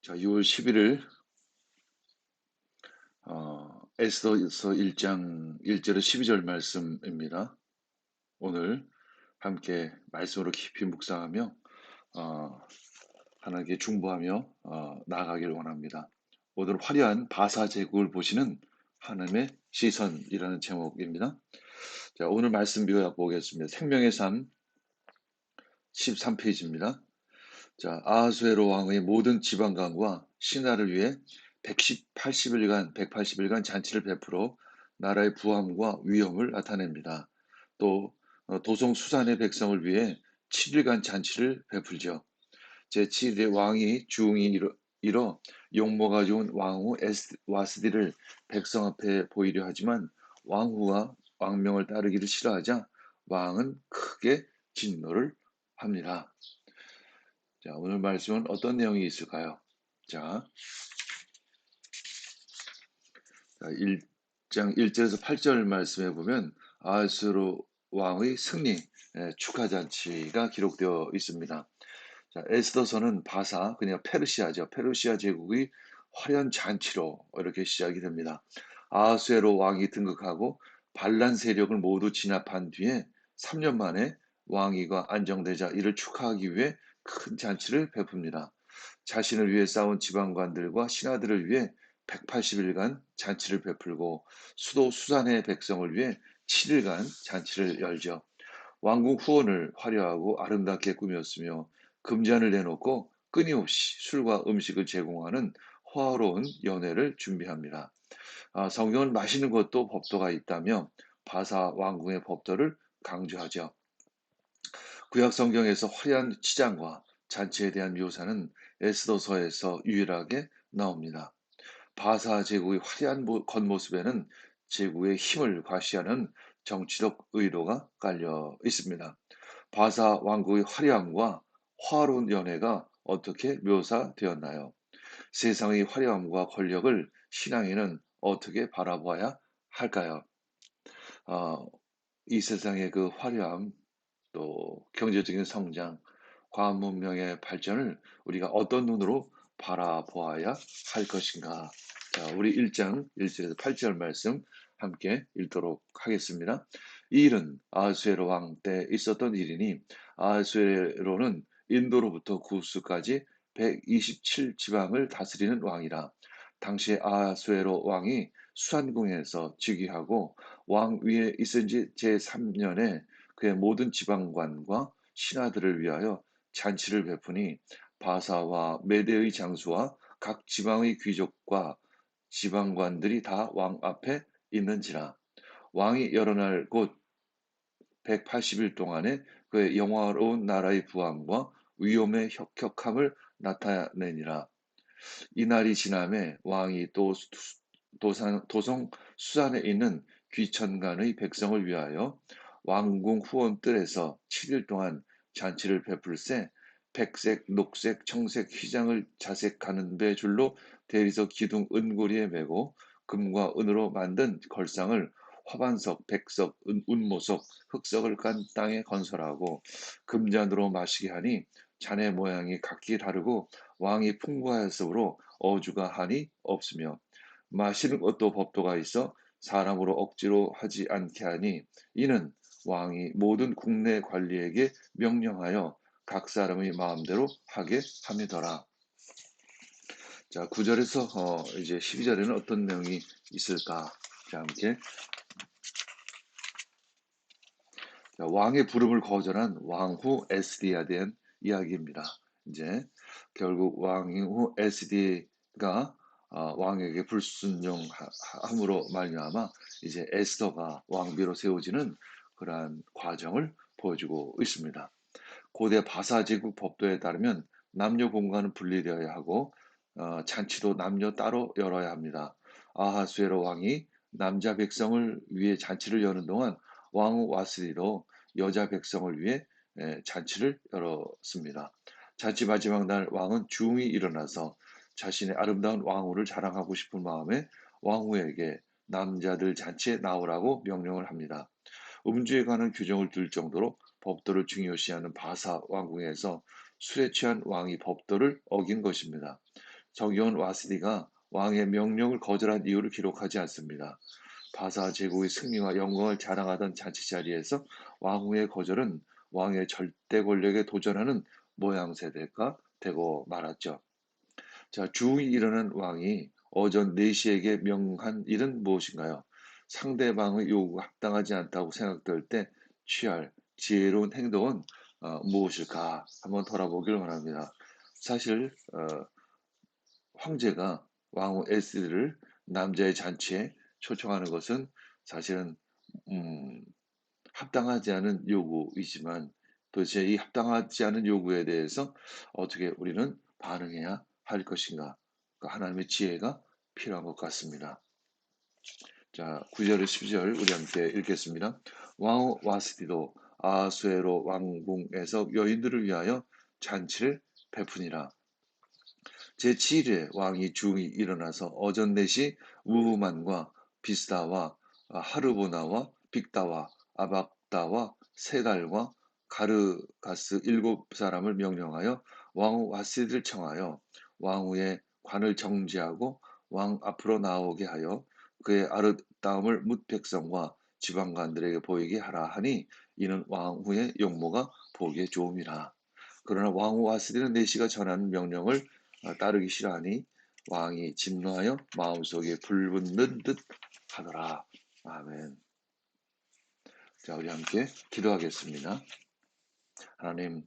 자, 6월 11일 에스더서 1장 1절에 12절 말씀입니다. 오늘 함께 말씀으로 깊이 묵상하며 하나님께 중보하며 나아가길 원합니다. 오늘 화려한 바사 제국을 보시는 하나님의 시선이라는 제목입니다. 자, 오늘 말씀 요약 보겠습니다. 생명의 삶 13페이지입니다. 자, 아하수에로 왕의 모든 지방관과 신하를 위해 180일간 잔치를 베풀어 나라의 부함과 위엄을 나타냅니다. 또 도성 수산의 백성을 위해 7일간 잔치를 베풀죠. 제7일에 왕이 주웅이 일어 용모가 좋은 왕후 와스디를 백성 앞에 보이려 하지만 왕후가 왕명을 따르기를 싫어하자 왕은 크게 진노를 합니다. 자, 오늘 말씀은 어떤 내용이 있을까요? 자, 1장 1절에서 8절 말씀해 보면 아하스로 왕의 승리 축하 잔치가 기록되어 있습니다. 자, 에스더서는 바사, 그냥 페르시아죠. 페르시아 제국의 화려한 잔치로 이렇게 시작이 됩니다. 아하수에로 왕이 등극하고 반란 세력을 모두 진압한 뒤에 3년 만에 왕위가 안정되자 이를 축하하기 위해 큰 잔치를 베풉니다. 자신을 위해 싸운 지방관들과 신하들을 위해 180일간 잔치를 베풀고 수도 수산의 백성을 위해 7일간 잔치를 열죠. 왕궁 후원을 화려하고 아름답게 꾸몄으며 금잔을 내놓고 끊임없이 술과 음식을 제공하는 화로운 연회를 준비합니다. 성경은 마시는 것도 법도가 있다며 바사 왕궁의 법도를 강조하죠. 구약 성경에서 화려한 치장과 잔치에 대한 묘사는 에스더서에서 유일하게 나옵니다. 바사 제국의 화려한 겉모습에는 제국의 힘을 과시하는 정치적 의도가 깔려 있습니다. 바사 왕국의 화려함과 화로운 연회가 어떻게 묘사되었나요? 세상의 화려함과 권력을 신앙인은 어떻게 바라봐야 할까요? 어, 이 세상의 그 화려함, 또 경제적인 성장, 과학 문명의 발전을 우리가 어떤 눈으로 바라보아야 할 것인가? 자, 우리 1장 1절에서 8절 말씀 함께 읽도록 하겠습니다. 이 일은 아하수에로 왕 때 있었던 일이니 아하수에로는 인도로부터 구스까지 127지방을 다스리는 왕이라. 당시 아하수에로 왕이 수산궁에서 즉위하고 왕 위에 있은 지 제3년에 그의 모든 지방관과 신하들을 위하여 잔치를 베푸니 바사와 메대의 장수와 각 지방의 귀족과 지방관들이 다 왕 앞에 있는지라. 왕이 여러 날 곧 180일 동안에 그의 영화로운 나라의 부함과 위엄의 혁혁함을 나타내니라. 이날이 지남에 왕이 또 도성 수산에 있는 귀천간의 백성을 위하여 왕궁 후원 뜰에서 7일 동안 잔치를 베풀세 백색, 녹색, 청색 휘장을 자색하는 배 줄로 대리석 기둥 은고리에 메고 금과 은으로 만든 걸상을 화반석, 백석, 운모석, 흑석을 깐 땅에 건설하고 금잔으로 마시게 하니 잔의 모양이 각기 다르고 왕이 풍부하였으므로 어주가 한이 없으며 마시는 것도 법도가 있어 사람으로 억지로 하지 않게 하니 이는 왕이 모든 국내 관리에게 명령하여 각 사람의 마음대로 하게 함이더라. 자, 9절에서 이제 12절에는 어떤 내용이 있을까? 자, 함께. 자, 왕의 부름을 거절한 왕후 에스디에 대한 이야기입니다. 이제 결국 왕후 에스디가 왕에게 불순종함으로 말미암아 이제 에스더가 왕비로 세워지는 그러한 과정을 보여주고 있습니다. 고대 바사 제국 법도에 따르면 남녀 공간은 분리되어야 하고 잔치도 남녀 따로 열어야 합니다. 아하수에로 왕이 남자 백성을 위해 잔치를 여는 동안 왕후 와스리로 여자 백성을 위해 잔치를 열었습니다. 잔치 마지막 날 왕은 중이 일어나서 자신의 아름다운 왕후를 자랑하고 싶은 마음에 왕후에게 남자들 잔치에 나오라고 명령을 합니다. 음주에 관한 규정을 둘 정도로 법도를 중요시하는 바사 왕궁에서 술에 취한 왕이 법도를 어긴 것입니다. 정교원 와스디가 왕의 명령을 거절한 이유를 기록하지 않습니다. 바사 제국의 승리와 영광을 자랑하던 잔치 자리에서 왕후의 거절은 왕의 절대 권력에 도전하는 모양새가 되고 말았죠. 자, 주의 일어난 왕이 어전 내시에게 명한 일은 무엇인가요? 상대방의 요구가 합당하지 않다고 생각될 때 취할 지혜로운 행동은 무엇일까? 한번 돌아보길 원합니다. 사실 황제가 왕후 에스드를 남자의 잔치에 초청하는 것은 사실은 음, 합당하지 않은 요구이지만 도대체 이 합당하지 않은 요구에 대해서 어떻게 우리는 반응해야 할 것인가? 그러니까 하나님의 지혜가 필요한 것 같습니다. 자, 9절 10절 우리 함께 읽겠습니다. 왕후 와스디도 아수에로 왕궁에서 여인들을 위하여 잔치를 베푸니라. 제7회 왕이 중이 일어나서 어전넷이 우후만과 비스다와 하르보나와 빅다와 아박다와 세달과 가르가스 7사람을 명령하여 왕후 와시드를 청하여 왕후의 관을 정지하고 왕 앞으로 나오게 하여 그의 아름다움을 뭇 백성과 지방관들에게 보이게 하라 하니 이는 왕후의 용모가 보기에 좋음이라. 그러나 왕후 와스디는 내시가 전하는 명령을 따르기 싫어하니 왕이 진노하여 마음속에 불붙는 듯 하더라. 아멘. 자, 우리 함께 기도하겠습니다. 하나님,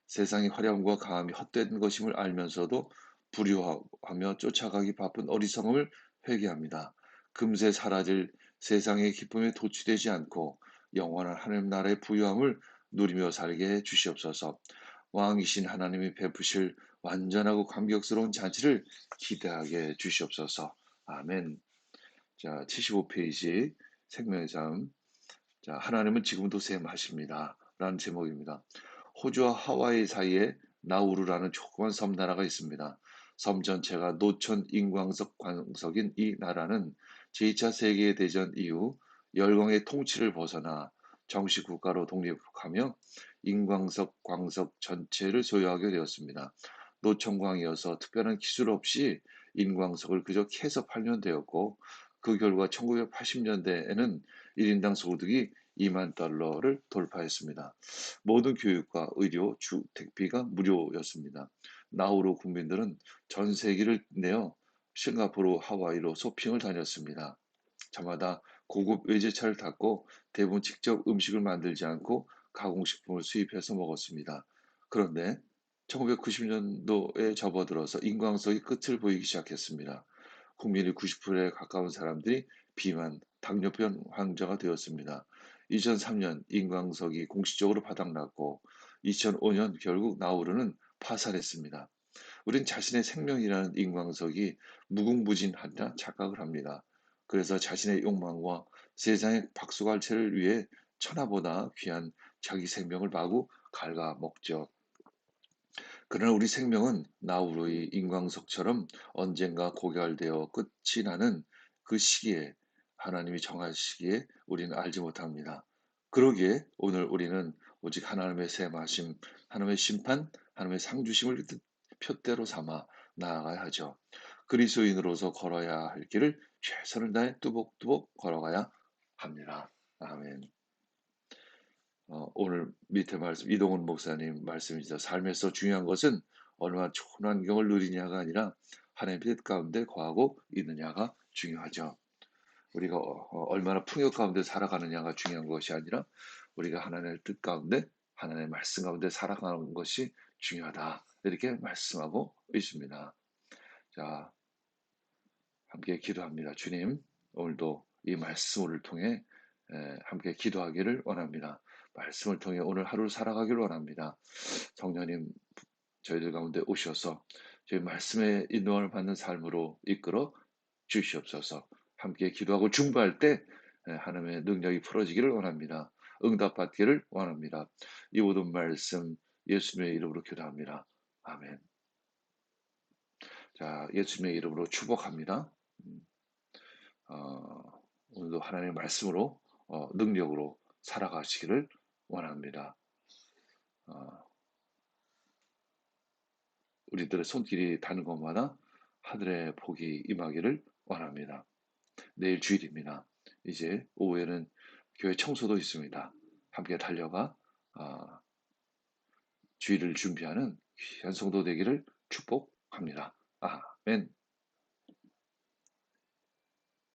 세상의 화려함과 강함이 헛된 것임을 알면서도 불효하며 쫓아가기 바쁜 어리석음을 회개합니다. 금세 사라질 세상의 기쁨에 도취되지 않고 영원한 하나님 나라의 부유함을 누리며 살게 해 주시옵소서. 왕이신 하나님이 베푸실 완전하고 감격스러운 잔치를 기대하게 해 주시옵소서. 아멘. 자, 75페이지 생명의 삶. 자, 하나님은 지금도 셈하십니다. 라는 제목입니다. 호주와 하와이 사이에 나우루라는 조그만 섬나라가 있습니다. 섬 전체가 노천 인광석 광석인 이 나라는 제2차 세계대전 이후 열강의 통치를 벗어나 정식 국가로 독립하며 인광석 광석 전체를 소유하게 되었습니다. 노천광이어서 특별한 기술 없이 인광석을 그저 캐서 팔면 되었고 그 결과 1980년대에는 1인당 소득이 2만 달러를 돌파했습니다. 모든 교육과 의료, 주택비가 무료였습니다. 나우루 국민들은 전 세기를 내어 싱가포르, 하와이로 쇼핑을 다녔습니다. 저마다 고급 외제차를 탔고 대부분 직접 음식을 만들지 않고 가공식품을 수입해서 먹었습니다. 그런데 1990년도에 접어들어서 인광석이 끝을 보이기 시작했습니다. 국민의 90%에 가까운 사람들이 비만, 당뇨병 환자가 되었습니다. 2003년 인광석이 공식적으로 바닥났고 2005년 결국 나우루는 파산했습니다. 우린 자신의 생명이라는 인광석이 무궁무진하다 착각을 합니다. 그래서 자신의 욕망과 세상의 박수갈채를 위해 천하보다 귀한 자기 생명을 마구 갉아먹죠. 그러나 우리 생명은 나우루의 인광석처럼 언젠가 고갈되어 끝이 나는 그 시기에 하나님이 정할 시기에 우리는 알지 못합니다. 그러기에 오늘 우리는 오직 하나님의 셈하심, 하나님의 심판, 하나님의 상주심을 표대로 삼아 나아가야 하죠. 그리스도인으로서 걸어야 할 길을 최선을 다해 뚜벅뚜벅 걸어가야 합니다. 아멘. 오늘 밑에 말씀 이동훈 목사님 말씀이죠. 삶에서 중요한 것은 얼마나 좋은 환경을 누리냐가 아니라 하나님의 뜻 가운데 거하고 있느냐가 중요하죠. 우리가 얼마나 풍요 가운데 살아가느냐가 중요한 것이 아니라 우리가 하나님의 뜻 가운데 하나님의 말씀 가운데 살아가는 것이 중요하다. 이렇게 말씀하고 있습니다. 자, 함께 기도합니다. 주님, 오늘도 이 말씀을 통해 함께 기도하기를 원합니다. 말씀을 통해 오늘 하루를 살아가기를 원합니다. 성령님, 저희들 가운데 오셔서 저희 말씀의 인도함을 받는 삶으로 이끌어 주시옵소서. 함께 기도하고 중보할 때 하나님의 능력이 풀어지기를 원합니다. 응답받기를 원합니다. 이 모든 말씀 예수님의 이름으로 기도합니다. 아멘. 자, 예수님의 이름으로 축복합니다. 오늘도 하나님의 말씀으로 능력으로 살아가시기를 원합니다. 우리들의 손길이 닿는 것마다 하늘의 복이 임하기를 원합니다. 내일 주일입니다. 이제 오후에는 교회 청소도 있습니다. 함께 달려가 아, 주일을 준비하는 귀한 성도 되기를 축복합니다. 아멘.